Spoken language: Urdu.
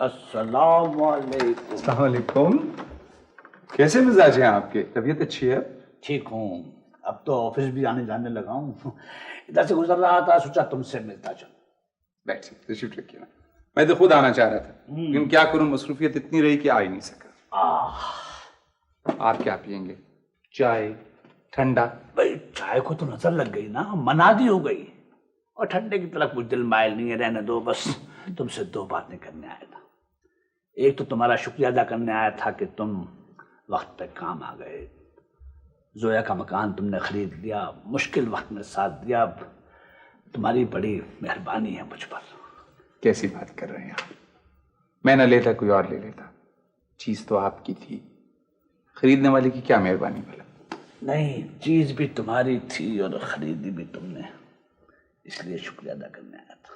السلام علیکم. السلام علیکم. کیسے مزاج ہیں آپ کے؟ طبیعت اچھی ہے؟ ٹھیک ہوں. اب تو آفس بھی آنے جانے لگا ہوں. ادھر سے گزر رہا تھا, سوچا تم سے ملتا چلوں. بیٹھ تشریف رکھیے. میں تو خود آنا چاہ رہا تھا لیکن کیا کروں, مصروفیت اتنی رہی کہ آ ہی نہیں سکا. آپ کیا پئیں گے؟ چائے, ٹھنڈا؟ بھائی چائے کو تو نظر لگ گئی نا, منادی ہو گئی. اور ٹھنڈے کی طرف کچھ دل مائل نہیں ہے, رہنے دو. بس تم سے 2 باتیں کرنے آیا تھا. ایک تو تمہارا شکریہ ادا کرنے آیا تھا کہ تم وقت پہ کام آ گئے. زویا کا مکان تم نے خرید لیا, مشکل وقت میں ساتھ دیا. تمہاری بڑی مہربانی ہے مجھ پر. کیسی بات کر رہے ہیں آپ؟ میں نہ لیتا کوئی اور لے لیتا. چیز تو آپ کی تھی, خریدنے والے کی کیا مہربانی بھلا. نہیں, چیز بھی تمہاری تھی اور خریدی بھی تم نے, اس لیے شکریہ ادا کرنے آیا تھا.